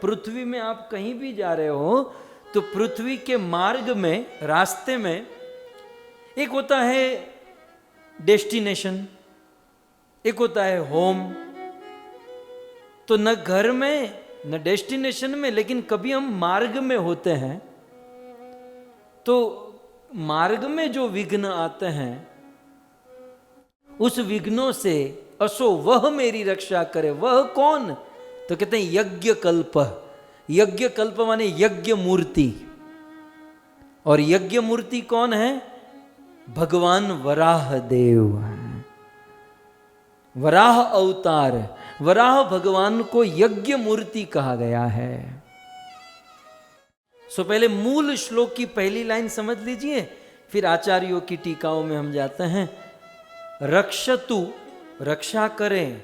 पृथ्वी में आप कहीं भी जा रहे हो तो पृथ्वी के मार्ग में, रास्ते में एक होता है डेस्टिनेशन, एक होता है होम। तो न घर में न डेस्टिनेशन में, लेकिन कभी हम मार्ग में होते हैं तो मार्ग में जो विघ्न आते हैं उस विघ्नों से असो वह मेरी रक्षा करे। वह कौन? तो कहते हैं यज्ञ कल्प। यज्ञ कल्प माने यज्ञ मूर्ति। और यज्ञ मूर्ति कौन है? भगवान वराह देव, वराह अवतार। वराह भगवान को यज्ञ मूर्ति कहा गया है। सो पहले मूल श्लोक की पहली लाइन समझ लीजिए, फिर आचार्यों की टीकाओं में हम जाते हैं। रक्षतु, रक्षा करें,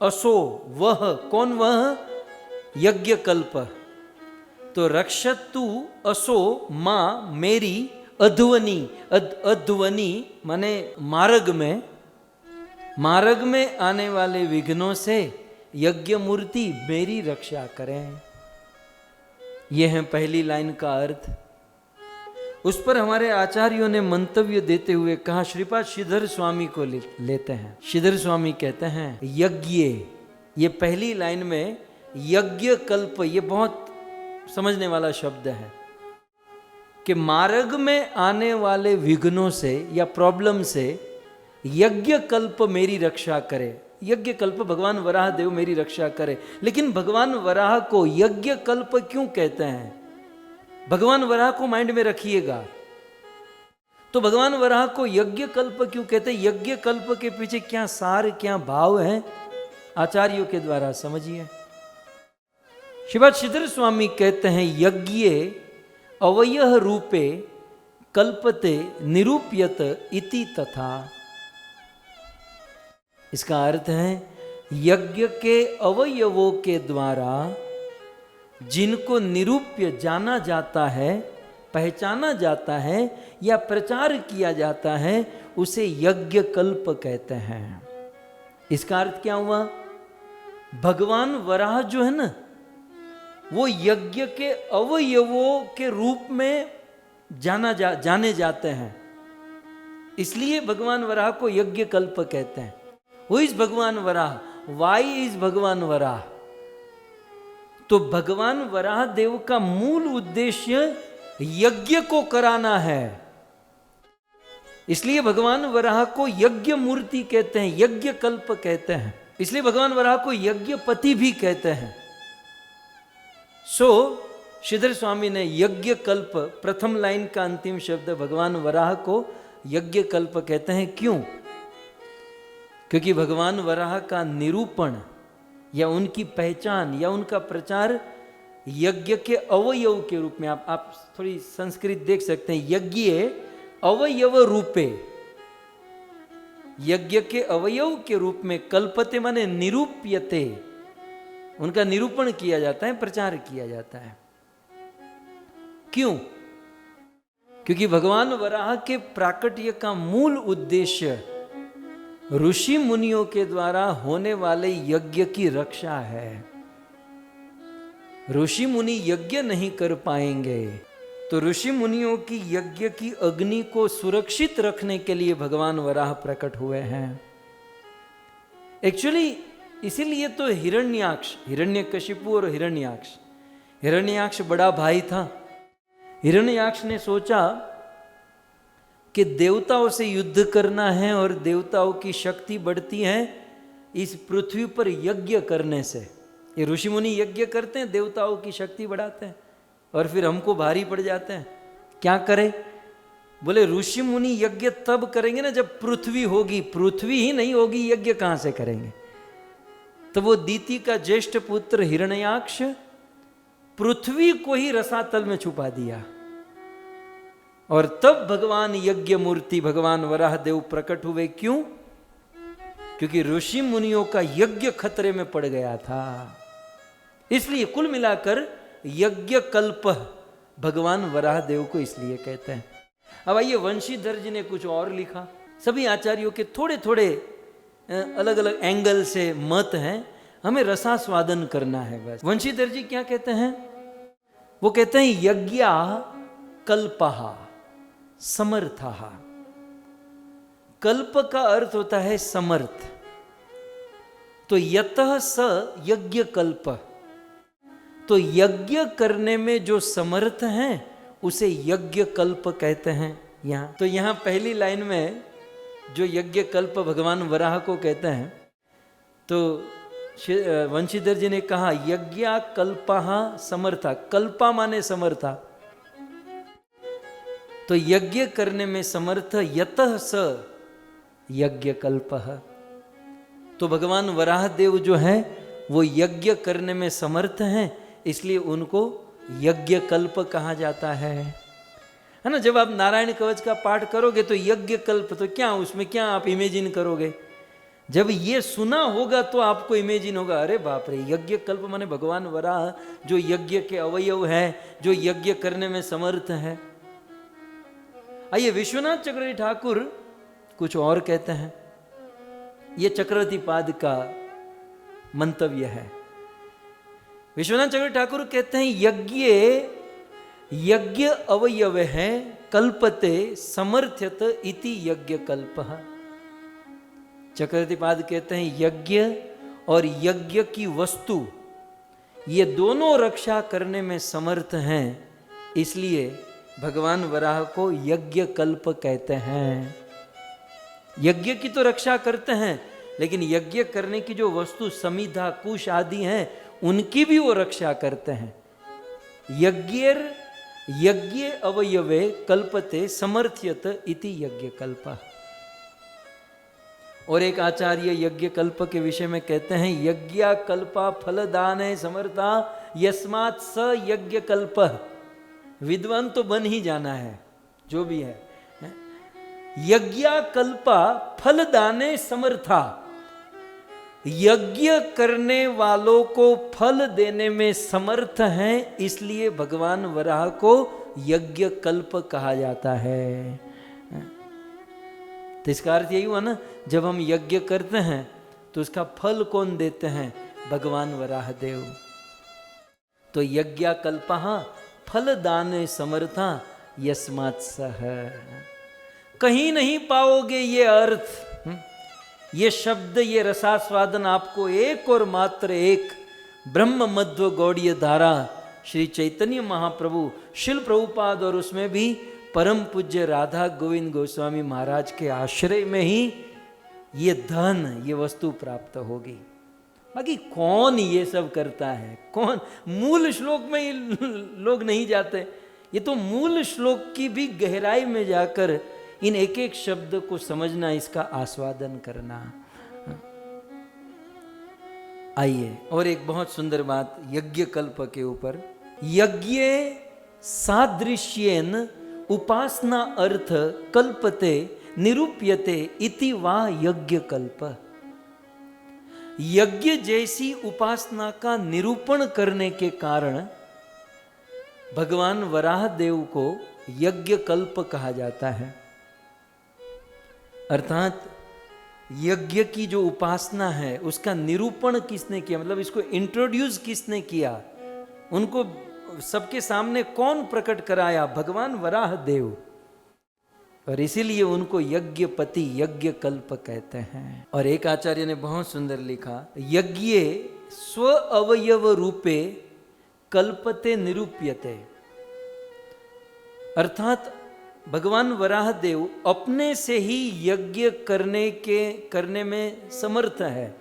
असो वह, कौन वह? यज्ञ कल्प। तो रक्षतु असो मां मेरी अध्वनि, अध्वनि माने मार्ग में, मार्ग में आने वाले विघ्नों से यज्ञ मूर्ति मेरी रक्षा करें। यह है पहली लाइन का अर्थ। उस पर हमारे आचार्यों ने मंतव्य देते हुए कहा, श्रीपाद श्रीधर स्वामी को लेते हैं। श्रीधर स्वामी कहते हैं यज्ञ, ये पहली लाइन में यज्ञ कल्प, ये बहुत समझने वाला शब्द है कि मार्ग में आने वाले विघ्नों से या प्रॉब्लम से यज्ञ कल्प मेरी रक्षा करे। यज्ञ कल्प भगवान वराह देव मेरी रक्षा करे। लेकिन भगवान वराह को यज्ञ कल्प क्यों कहते हैं? भगवान वराह को माइंड में रखिएगा। तो भगवान वराह को यज्ञ कल्प क्यों कहते हैं? यज्ञ कल्प के पीछे क्या सार, क्या भाव है, आचार्यों के द्वारा समझिए। श्रीपाद श्रीधर स्वामी कहते हैं यज्ञ अवयह रूपे कल्पते निरूप्यत इति तथा। इसका अर्थ है यज्ञ के अवयवों के द्वारा जिनको निरूप्य जाना जाता है, पहचाना जाता है या प्रचार किया जाता है, उसे यज्ञ कल्प कहते हैं। इसका अर्थ क्या हुआ? भगवान वराह जो है ना, वो यज्ञ के अवयवों के रूप में जाने जाते हैं, इसलिए भगवान वराह को यज्ञ कल्प कहते हैं। हु इज भगवान वराह? वाई इज भगवान वराह? तो भगवान वराह देव का मूल उद्देश्य यज्ञ को कराना है, इसलिए भगवान वराह को यज्ञ मूर्ति कहते हैं, यज्ञ कल्प कहते हैं। इसलिए भगवान वराह को यज्ञपति भी कहते हैं। सो श्रीधर स्वामी ने यज्ञ कल्प, प्रथम लाइन का अंतिम शब्द भगवान वराह को यज्ञ कल्प कहते हैं। क्यों? क्योंकि भगवान वराह का निरूपण या उनकी पहचान या उनका प्रचार यज्ञ के अवयव के रूप में, आप थोड़ी संस्कृत देख सकते हैं। यज्ञ अवयव रूपे, यज्ञ के अवयव के रूप में, कल्पते माने निरूप्यते, उनका निरूपण किया जाता है, प्रचार किया जाता है। क्यों? क्योंकि भगवान वराह के प्राकट्य का मूल उद्देश्य ऋषि मुनियों के द्वारा होने वाले यज्ञ की रक्षा है। ऋषि मुनि यज्ञ नहीं कर पाएंगे तो ऋषि मुनियों की यज्ञ की अग्नि को सुरक्षित रखने के लिए भगवान वराह प्रकट हुए हैं। एक्चुअली इसीलिए तो हिरण्याक्ष, हिरण्यकशिपु और हिरण्याक्ष, हिरण्याक्ष बड़ा भाई था। हिरण्याक्ष ने सोचा कि देवताओं से युद्ध करना है और देवताओं की शक्ति बढ़ती है इस पृथ्वी पर यज्ञ करने से। ये ऋषि मुनि यज्ञ करते हैं, देवताओं की शक्ति बढ़ाते हैं और फिर हमको भारी पड़ जाते हैं। क्या करें? बोले ऋषि मुनि यज्ञ तब करेंगे ना जब पृथ्वी होगी। पृथ्वी ही नहीं होगी, यज्ञ कहां से करेंगे? तो वो दीति का ज्येष्ठ पुत्र हिरण्याक्ष पृथ्वी को ही रसातल में छुपा दिया और तब भगवान यज्ञ मूर्ति भगवान वराह देव प्रकट हुए। क्यों? क्योंकि ऋषि मुनियों का यज्ञ खतरे में पड़ गया था। इसलिए कुल मिलाकर यज्ञ कल्प भगवान वराह देव को इसलिए कहते हैं। अब आइए, वंशीधर जी ने कुछ और लिखा। सभी आचार्यों के थोड़े थोड़े अलग अलग एंगल से मत हैं। हमें रसास्वादन करना है बस। वंशीधर जी क्या कहते हैं? वो कहते हैं यज्ञा कल्पहा समर्थः। कल्प का अर्थ होता है समर्थ, तो यतः स यज्ञ कल्प, तो यज्ञ करने में जो समर्थ हैं उसे यज्ञ कल्प कहते हैं। यहाँ तो यहाँ पहली लाइन में जो यज्ञ कल्प भगवान वराह को कहते हैं, तो वंशीधर जी ने कहा यज्ञा कल्पहा समर्था, कल्पा माने समर्था, तो यज्ञ करने में समर्थ यतः स यज्ञ कल्पः। तो भगवान वराह देव जो है वो यज्ञ करने में समर्थ हैं, इसलिए उनको यज्ञ कल्प कहा जाता है ना। जब आप नारायण कवच का पाठ करोगे तो यज्ञ कल्प, तो क्या उसमें क्या आप इमेजिन करोगे? जब ये सुना होगा तो आपको इमेजिन होगा, अरे बाप रे, यज्ञ कल्प माने भगवान वराह जो यज्ञ के अवयव है, जो यज्ञ करने में समर्थ है। आइए विश्वनाथ चक्रवर्ती ठाकुर कुछ और कहते हैं, ये चक्रवर्ती पाद का मंतव्य है। विश्वनाथ चक्रवर्ती ठाकुर कहते हैं यज्ञ अवयव है कल्पते समर्थ्यत इति यज्ञ कल्पः। चक्रवर्ती पाद कहते हैं यज्ञ और यज्ञ की वस्तु ये दोनों रक्षा करने में समर्थ हैं, इसलिए भगवान वराह को यज्ञ कल्प कहते हैं। यज्ञ की तो रक्षा करते हैं, लेकिन यज्ञ करने की जो वस्तु समिधा कुश आदि हैं उनकी भी वो रक्षा करते हैं। यज्ञ अवयवे कल्पते समर्थ्यत इति यज्ञ कल्प। और एक आचार्य यज्ञ कल्प के विषय में कहते हैं यज्ञ कल्पा फलदान समर्था यस्मात् स यज्ञ कल्प। विद्वान तो बन ही जाना है जो भी है। यज्ञ कल्पा फलदाने समर्था, यज्ञ करने वालों को फल देने में समर्थ हैं, इसलिए भगवान वराह को यज्ञ कल्प कहा जाता है। तो इसका अर्थ यही हुआ ना, जब हम यज्ञ करते हैं तो उसका फल कौन देते हैं? भगवान वराह देव। तो यज्ञ कल्पहा फलदान समर्था यस्मात् सह। कहीं नहीं पाओगे ये अर्थ, ये शब्द, ये रसास्वादन आपको एक और मात्र एक ब्रह्म मध्व गौड़ीय धारा श्री चैतन्य महाप्रभु शिल प्रभुपाद और उसमें भी परम पूज्य राधा गोविंद गोस्वामी महाराज के आश्रय में ही ये धन, ये वस्तु प्राप्त होगी। बाकी कौन ये सब करता है? कौन? मूल श्लोक में ये लोग नहीं जाते। ये तो मूल श्लोक की भी गहराई में जाकर इन एक एक शब्द को समझना, इसका आस्वादन करना। आइए और एक बहुत सुंदर बात यज्ञ कल्प के ऊपर। यज्ञ सादृश्येन उपासना अर्थ कल्पते निरूप्यते इति वा यज्ञ कल्प। यज्ञ जैसी उपासना का निरूपण करने के कारण भगवान वराह देव को यज्ञ कल्प कहा जाता है। अर्थात यज्ञ की जो उपासना है उसका निरूपण किसने किया, मतलब इसको इंट्रोड्यूस किसने किया, उनको सबके सामने कौन प्रकट कराया? भगवान वराह देव। और इसीलिए उनको यज्ञपति यज्ञ कल्प कहते हैं। और एक आचार्य ने बहुत सुंदर लिखा, यज्ञ स्व अवयव रूपे कल्पते निरूप्यते। अर्थात भगवान वराह देव अपने से ही यज्ञ करने में समर्थ है।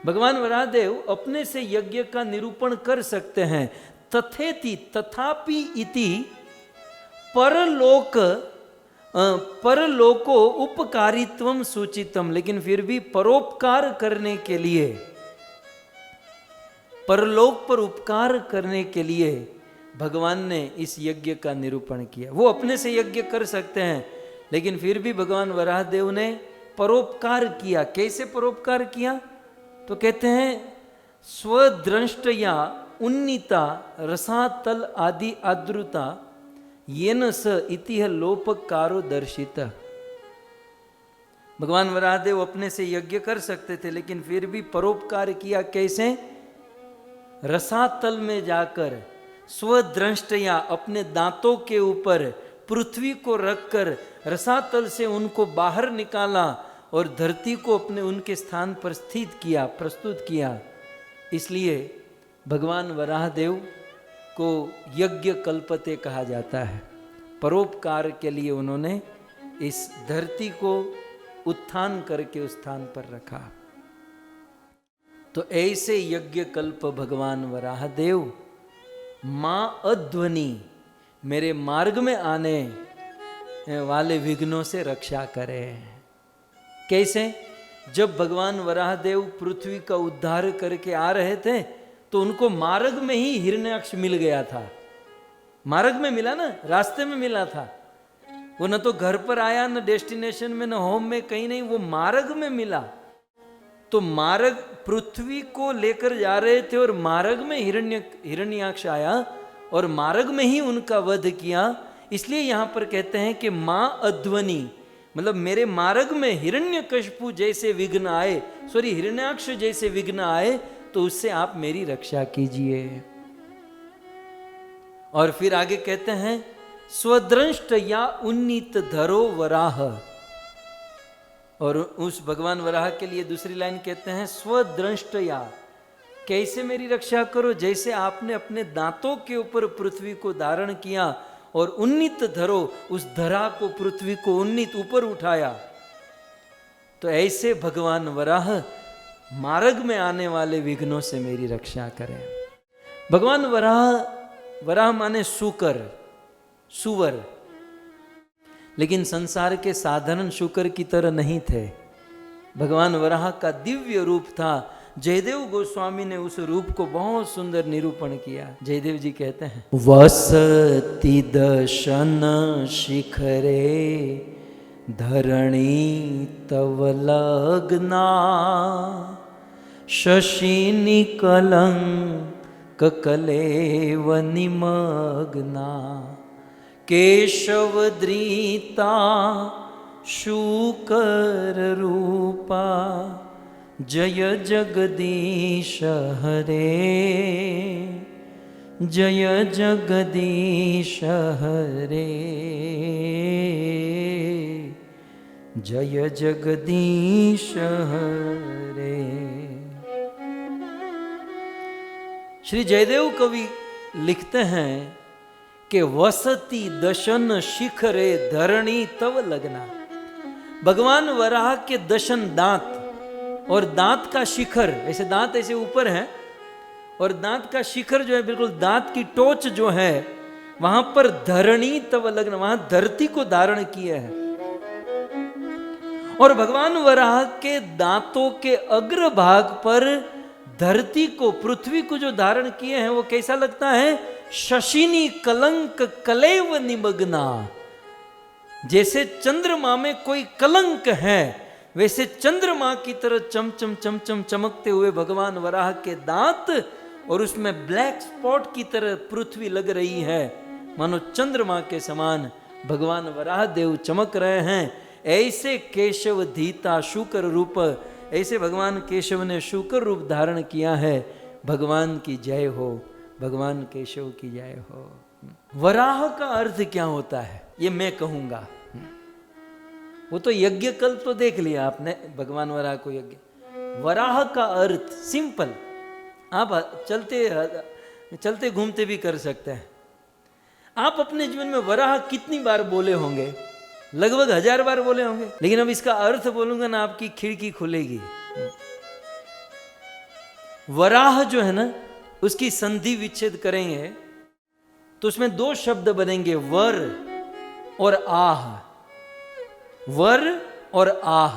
भगवान वराह देव अपने से यज्ञ का निरूपण कर सकते हैं। तथेति तथापि इति परलोको उपकारित्वम सूचितम। लेकिन फिर भी परोपकार करने के लिए, परलोक पर उपकार करने के लिए भगवान ने इस यज्ञ का निरूपण किया। वो अपने से यज्ञ कर सकते हैं, लेकिन फिर भी भगवान वराह देव ने परोपकार किया। कैसे परोपकार किया? तो कहते हैं स्वद्रष्टया उन्नीता रसातल आदि आद्रुता येन स इतिह लोपकारो दर्शित। भगवान वराहदेव अपने से यज्ञ कर सकते थे, लेकिन फिर भी परोपकार किया। कैसे? रसातल में जाकर स्वदृष्टया अपने दांतों के ऊपर पृथ्वी को रखकर रसातल से उनको बाहर निकाला और धरती को अपने उनके स्थान पर स्थित किया, प्रस्तुत किया। इसलिए भगवान वराहदेव को यज्ञ कल्पते कहा जाता है। परोपकार के लिए उन्होंने इस धरती को उत्थान करके उस स्थान पर रखा। तो ऐसे यज्ञ कल्प भगवान वराहदेव मां अध्वनि, मेरे मार्ग में आने वाले विघ्नों से रक्षा करें। कैसे? जब भगवान वराहदेव पृथ्वी का उद्धार करके आ रहे थे तो उनको मार्ग में ही हिरण्याक्ष मिल गया था। मार्ग में मिला ना, रास्ते में मिला था। वो न तो घर पर आया, न डेस्टिनेशन में, न होम में, कहीं नहीं, वो मार्ग में मिला। तो मार्ग, पृथ्वी को लेकर जा रहे थे और मार्ग में हिरण्याक्ष आया और मार्ग में ही उनका वध किया। इसलिए यहां पर कहते हैं कि मां अध्वनि, मतलब मेरे मार्ग में हिरण्यकशिपु जैसे विघ्न आए, हिरण्याक्ष जैसे विघ्न आए, तो उससे आप मेरी रक्षा कीजिए। और फिर आगे कहते हैं स्वदृष्ट या उन्नीत धरो वराह, और उस भगवान वराह के लिए दूसरी लाइन कहते हैं स्वदृष्ट या, कैसे मेरी रक्षा करो? जैसे आपने अपने दांतों के ऊपर पृथ्वी को धारण किया और उन्नीत धरो, उस धरा को, पृथ्वी को उन्नीत ऊपर उठाया, तो ऐसे भगवान वराह मार्ग में आने वाले विघ्नों से मेरी रक्षा करें। भगवान वराह माने शुकर, सुवर, लेकिन संसार के साधारण शुकर की तरह नहीं थे। भगवान वराह का दिव्य रूप था। जयदेव गोस्वामी ने उस रूप को बहुत सुंदर निरूपण किया। जयदेव जी कहते हैं, वसति दशन शिखरे धरणी तव लग्ना, शशिनी कलंक कलेव निमग्ना, केशव द्रीता शूकर रूपा, जय जगदीश हरे, जय जगदीश हरे, जय जगदीश हरे। श्री जयदेव कवि लिखते हैं कि वसति दशन शिखरे धरणी तव लगना। भगवान वराह के दशन दांत, और दांत का शिखर, ऐसे दांत ऐसे ऊपर है और दांत का शिखर जो है, बिल्कुल दांत की टोच जो है, वहां पर धरणी तव लग्न, वहां धरती को धारण किए है। और भगवान वराह के दांतों के अग्र भाग पर धरती को, पृथ्वी को जो धारण किए हैं, वो कैसा लगता है? शशिनी कलंक कलेव निमग्ना, जैसे चंद्रमा में कोई कलंक है, वैसे चंद्रमा की तरह चमचम चमचम चमकते हुए भगवान वराह के दांत, और उसमें ब्लैक स्पॉट की तरह पृथ्वी लग रही है, मानो चंद्रमा के समान भगवान वराह देव चमक रहे हैं। ऐसे केशव धीता शुकर रूप, ऐसे भगवान केशव ने शुकर रूप धारण किया है। भगवान की जय हो, भगवान केशव की जय हो। वराह का अर्थ क्या होता है ये मैं कहूंगा। वो तो यज्ञ कल्प तो देख लिया आपने, भगवान वराह को यज्ञ। वराह का अर्थ सिंपल, आप चलते घूमते भी कर सकते हैं। आप अपने जीवन में वराह कितनी बार बोले होंगे? लगभग 1000 बार बोले होंगे। लेकिन अब इसका अर्थ बोलूंगा ना, आपकी खिड़की खुलेगी। वराह जो है ना, उसकी संधि विच्छेद करेंगे तो उसमें 2 शब्द बनेंगे, वर और आह। वर और आह।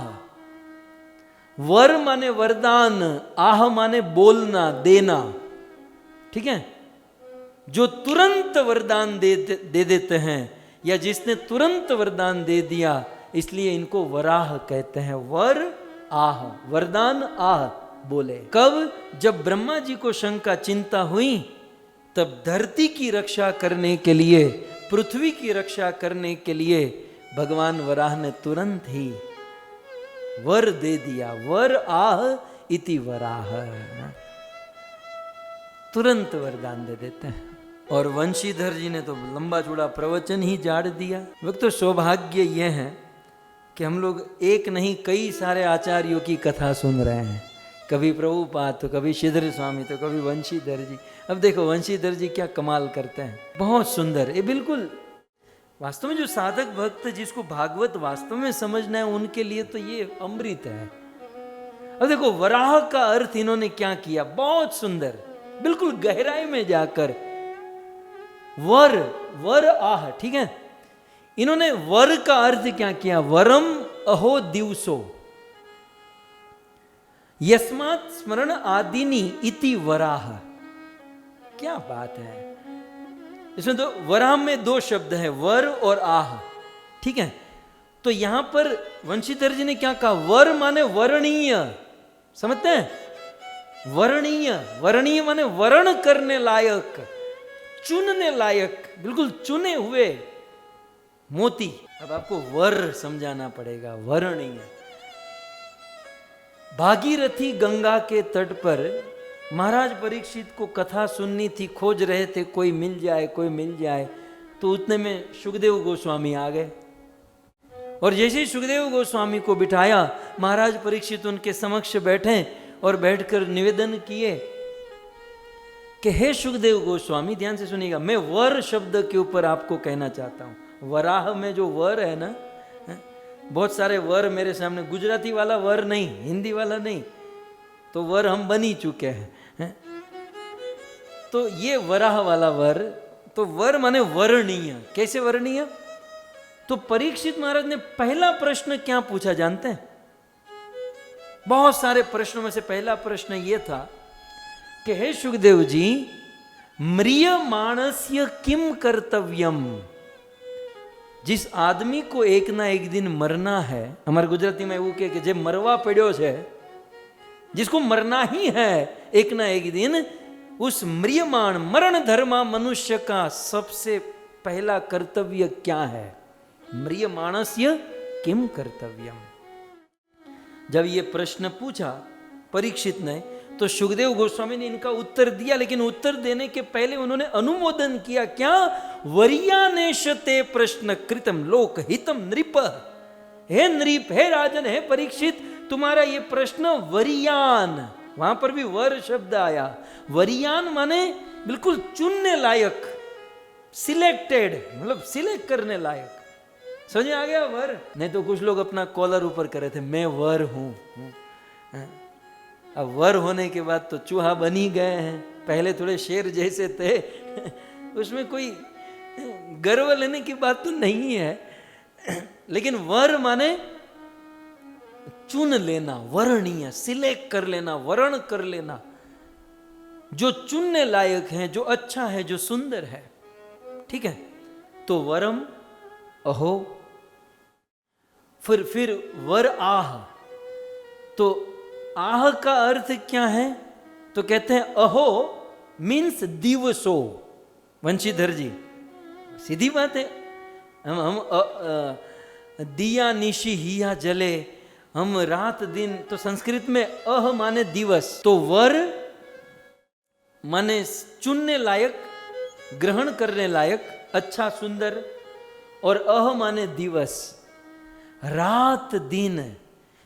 वर माने वरदान, आह माने बोलना, देना। ठीक है? जो तुरंत वरदान दे देते हैं, या जिसने तुरंत वरदान दे दिया, इसलिए इनको वराह कहते हैं। वर आह, वरदान आह बोले। कब? जब ब्रह्मा जी को शंका चिंता हुई, तब धरती की रक्षा करने के लिए, पृथ्वी की रक्षा करने के लिए भगवान वराह ने तुरंत ही वर दे दिया, वर आह इति वराह, तुरंत वरदान दे देते हैं। और वंशीधर जी ने तो लंबा चौड़ा प्रवचन ही झाड़ दिया। वक्त तो सौभाग्य यह है कि हम लोग एक नहीं कई सारे आचार्यों की कथा सुन रहे हैं, कभी प्रभुपाद तो कभी श्रीधर स्वामी तो कभी वंशीधर जी। अब देखो वंशीधर जी क्या कमाल करते हैं, बहुत सुंदर। ये बिल्कुल वास्तव में जो साधक भक्त जिसको भागवत वास्तव में समझना है उनके लिए तो ये अमृत है। अब देखो वराह का अर्थ इन्होंने क्या किया, बहुत सुंदर, बिल्कुल गहराई में जाकर वर, वर आह, ठीक है। इन्होंने वर का अर्थ क्या किया, वरम अहो दिवसो यस्मात् स्मरण आदिनी इति वराह। क्या बात है, इसमें तो वराह में दो शब्द हैं, वर और आह, ठीक है। तो यहां पर वंशीधर जी ने क्या कहा, वर माने वर्णीय, समझते हैं, वर्णीय, वर्णीय माने वर्ण करने लायक, चुनने लायक, बिल्कुल चुने हुए मोती। अब आपको वर समझाना पड़ेगा, वर्णीय। भागीरथी गंगा के तट पर महाराज परीक्षित को कथा सुननी थी, खोज रहे थे कोई मिल जाए, कोई मिल जाए। तो उतने में सुखदेव गोस्वामी आ गए, और जैसे ही सुखदेव गोस्वामी को बिठाया, महाराज परीक्षित उनके समक्ष बैठे और बैठकर निवेदन किए कि हे सुखदेव गोस्वामी, ध्यान से सुनिएगा, मैं वर शब्द के ऊपर आपको कहना चाहता हूं। वराह में जो वर है ना, बहुत सारे वर मेरे सामने, गुजराती वाला वर नहीं, हिंदी वाला नहीं, तो वर हम बन ही चुके हैं। तो ये वराह वाला वर, तो वर माने वर्णीय। कैसे वर्णीय? तो परीक्षित महाराज ने पहला प्रश्न क्या पूछा जानते हैं? बहुत सारे प्रश्नों में से पहला प्रश्न यह था कि हे सुखदेव जी, म्रियमाणस्य किम कर्तव्यम। जिस आदमी को एक ना एक दिन मरना है, हमारे गुजराती में वो के जे मरवा पड़ो है, जिसको मरना ही है एक ना एक दिन, उस म्रियमाण मरण धर्मा मनुष्य का सबसे पहला कर्तव्य क्या है? म्रियमाणस्य किम कर्तव्यम। जब ये प्रश्न पूछा परीक्षित ने, तो सुखदेव गोस्वामी ने इनका उत्तर दिया, लेकिन उत्तर देने के पहले उन्होंने अनुमोदन किया। क्या? वर्यानेशते प्रश्न कृतम लोक हितम नृप। हे नृप, हे राजन, हे परीक्षित, तुम्हारा ये प्रश्न वरियान, वहां पर भी वर शब्द आया। वरियान माने बिल्कुल चुनने लायक, सिलेक्टेड, मतलब सिलेक्ट करने लायक। समझ आ गया वर? नहीं तो कुछ लोग अपना कॉलर ऊपर कर रहे थे, मैं वर हूं। अब वर होने के बाद तो चूहा बन ही गए हैं, पहले थोड़े शेर जैसे थे, उसमें कोई गर्व लेने की बात तो नहीं है। लेकिन वर माने चुन लेना, वर्णीय, सिलेक्ट कर लेना, वर्ण कर लेना, जो चुनने लायक है, जो अच्छा है, जो सुंदर है, ठीक है। तो वरम अहो, फिर वर आह। तो आह का अर्थ क्या है? तो कहते हैं अहो मीन्स दिवसो। वंशीधर जी, सीधी बात है, हम दिया निशी हिया जले, हम रात दिन, तो संस्कृत में अह माने दिवस, तो वर माने चुनने लायक, ग्रहण करने लायक, अच्छा सुंदर, और अह माने दिवस। रात दिन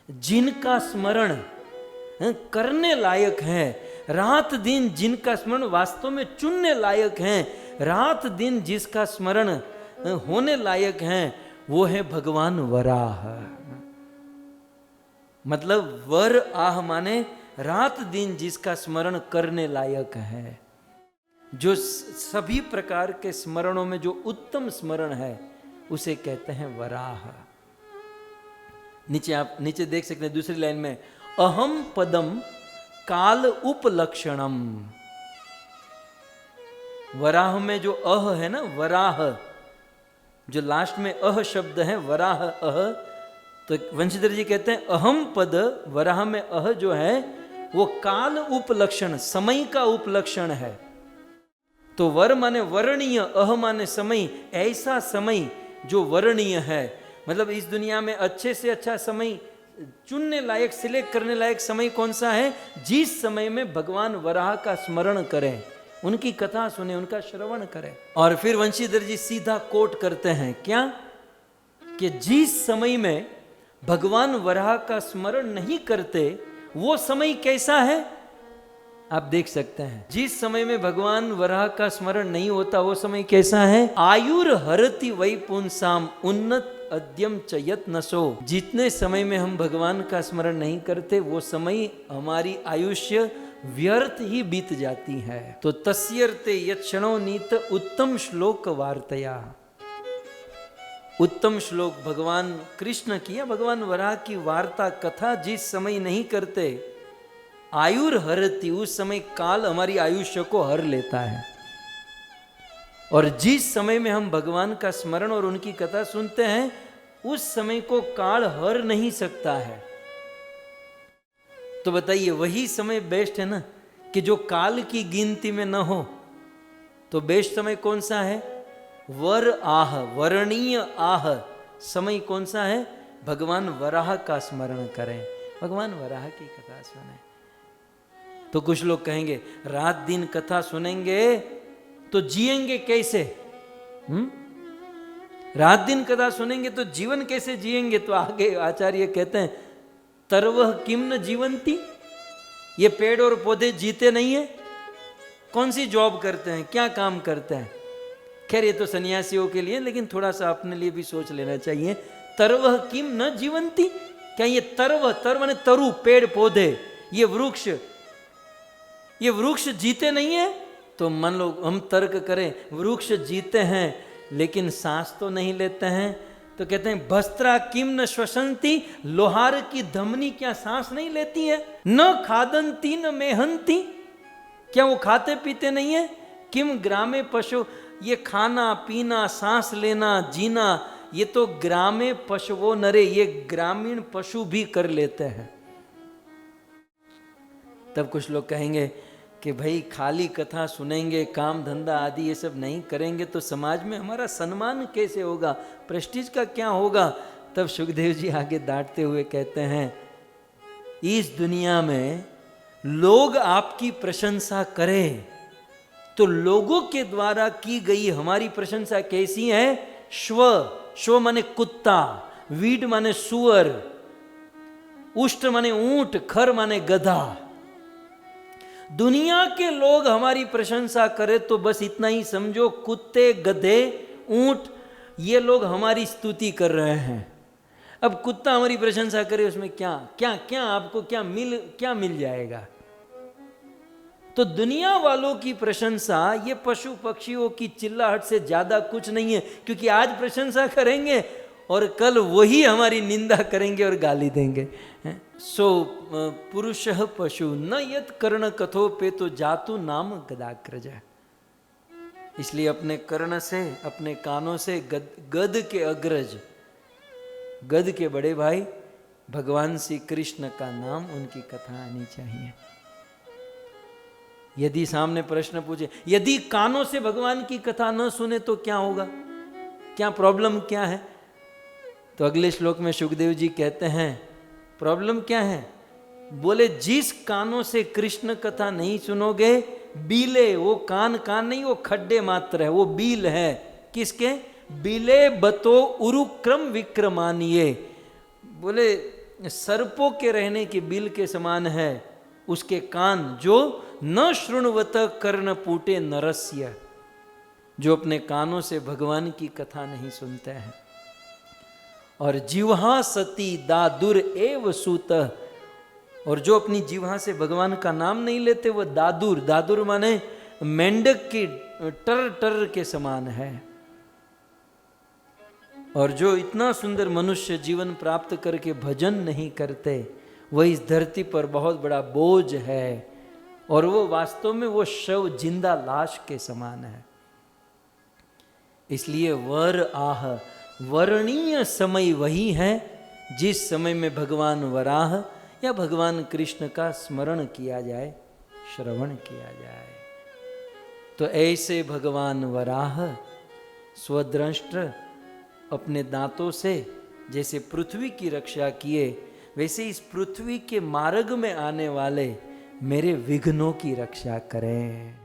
जिनका स्मरण करने लायक है, रात दिन जिनका स्मरण वास्तव में चुनने लायक है, रात दिन जिसका स्मरण होने लायक है, वो है भगवान वराह। मतलब वर आह माने रात दिन जिसका स्मरण करने लायक है, जो सभी प्रकार के स्मरणों में जो उत्तम स्मरण है, उसे कहते हैं वराह। नीचे आप नीचे देख सकते हैं दूसरी लाइन में, अहम पदम काल उपलक्षणम। वराह में जो अह है ना, वराह, जो लास्ट में अह शब्द है, वराह अह, तो वंशीधर जी कहते हैं अहम पद, वराह में अह जो है वो काल उपलक्षण, समय का उपलक्षण है। तो वर माने वर्णीय, अह माने समय, ऐसा समय जो वर्णीय है। मतलब इस दुनिया में अच्छे से अच्छा समय चुनने लायक, सिलेक्ट करने लायक समय कौन सा है? जिस समय में भगवान वराह का स्मरण करें, उनकी कथा सुने, उनका श्रवण करें। और फिर वंशीधर जी सीधा कोट करते हैं, क्या कि जिस समय में भगवान वराह का स्मरण नहीं करते वो समय कैसा है? आप देख सकते हैं, जिस समय में भगवान वराह का स्मरण नहीं होता वो समय कैसा है? आयुर हरति वै पुंसाम उन्नत अद्यम चयत नसो। जितने समय में हम भगवान का स्मरण नहीं करते वो समय हमारी आयुष्य व्यर्थ ही बीत जाती है। तो तस्यर्ते यक्षणो नीत उत्तम श्लोक वार्तया। उत्तम श्लोक भगवान कृष्ण की या भगवान वराह की वार्ता कथा जिस समय नहीं करते, आयुर हरति, उस समय काल हमारी आयुष्य को हर लेता है। और जिस समय में हम भगवान का स्मरण और उनकी कथा सुनते हैं उस समय को काल हर नहीं सकता है। तो बताइए, वही समय बेस्ट है ना, कि जो काल की गिनती में न हो। तो बेस्ट समय कौन सा है? वर आह, वरणीय आह समय कौन सा है? भगवान वराह का स्मरण करें, भगवान वराह की कथा सुने। तो कुछ लोग कहेंगे रात दिन कथा सुनेंगे तो जिएंगे कैसे? रात दिन कथा सुनेंगे तो जीवन कैसे जिएंगे? तो आगे आचार्य कहते हैं, तरवह किम न जीवंती, ये पेड़ और पौधे जीते नहीं है? कौन सी जॉब करते हैं, क्या काम करते हैं? खैर ये तो सन्यासियों के लिए, लेकिन थोड़ा सा अपने लिए भी सोच लेना चाहिए। तरवह किम न जीवंती, क्या ये तरव, तर माने तरु, पेड़ पौधे, ये वृक्ष जीते नहीं है? तो मन लो हम तर्क करें, वृक्ष जीते हैं लेकिन सांस तो नहीं लेते हैं। तो कहते हैं भस्त्रा किम न श्वसंती, लोहार की धमनी क्या सांस नहीं लेती है? न खादंती न मेहंती, क्या वो खाते पीते नहीं है? किम ग्रामे पशु, ये खाना पीना, सांस लेना, जीना, ये तो ग्रामे पशुओं नरे, ये ग्रामीण पशु भी कर लेते हैं। तब कुछ लोग कहेंगे कि भाई खाली कथा सुनेंगे, काम धंधा आदि ये सब नहीं करेंगे तो समाज में हमारा सम्मान कैसे होगा, प्रेस्टीज का क्या होगा? तब सुखदेव जी आगे डांटते हुए कहते हैं, इस दुनिया में लोग आपकी प्रशंसा करें तो लोगों के द्वारा की गई हमारी प्रशंसा कैसी है? श्व माने कुत्ता, वीड माने सुअर, उष्ट माने ऊंट, खर माने गधा। दुनिया के लोग हमारी प्रशंसा करें तो बस इतना ही समझो, कुत्ते, गधे, ऊंट, ये लोग हमारी स्तुति कर रहे हैं। अब कुत्ता हमारी प्रशंसा करे, उसमें क्या क्या क्या आपको क्या मिल जाएगा? तो दुनिया वालों की प्रशंसा ये पशु पक्षियों की चिल्लाहट से ज्यादा कुछ नहीं है, क्योंकि आज प्रशंसा करेंगे और कल वही हमारी निंदा करेंगे और गाली देंगे। सो पुरुषः पशु न यत कर्ण कथो पे तो जातु नाम गदाग्रज। इसलिए अपने कर्ण से, अपने कानों से गद के अग्रज, गद के बड़े भाई भगवान श्री कृष्ण का नाम, उनकी कथा आनी चाहिए। यदि सामने प्रश्न पूछे, यदि कानों से भगवान की कथा न सुने तो क्या होगा, क्या प्रॉब्लम क्या है? तो अगले श्लोक में सुखदेव जी कहते हैं प्रॉब्लम क्या है? बोले जिस कानों से कृष्ण कथा नहीं सुनोगे, बीले, वो कान नहीं, वो खड्डे मात्र है, वो बील है। किसके? बीले बतो उरुक्रम विक्रमानिये, बोले सर्पों के रहने के बिल के समान है उसके कान, जो न श्रृणवत कर्णपूटे नरस्य, जो अपने कानों से भगवान की कथा नहीं सुनते हैं। और जिह्वा सती दादुर एव सूत, और जो अपनी जिह्वा से भगवान का नाम नहीं लेते वो दादुर, दादुर माने मेंढक की टर टर के समान है। और जो इतना सुंदर मनुष्य जीवन प्राप्त करके भजन नहीं करते, वह इस धरती पर बहुत बड़ा बोझ है, और वो वास्तव में वो शव, जिंदा लाश के समान है। इसलिए वर आह, वर्णीय समय वही है जिस समय में भगवान वराह या भगवान कृष्ण का स्मरण किया जाए, श्रवण किया जाए। तो ऐसे भगवान वराह स्वद्रष्ट अपने दांतों से जैसे पृथ्वी की रक्षा किए, वैसे इस पृथ्वी के मार्ग में आने वाले मेरे विघ्नों की रक्षा करें।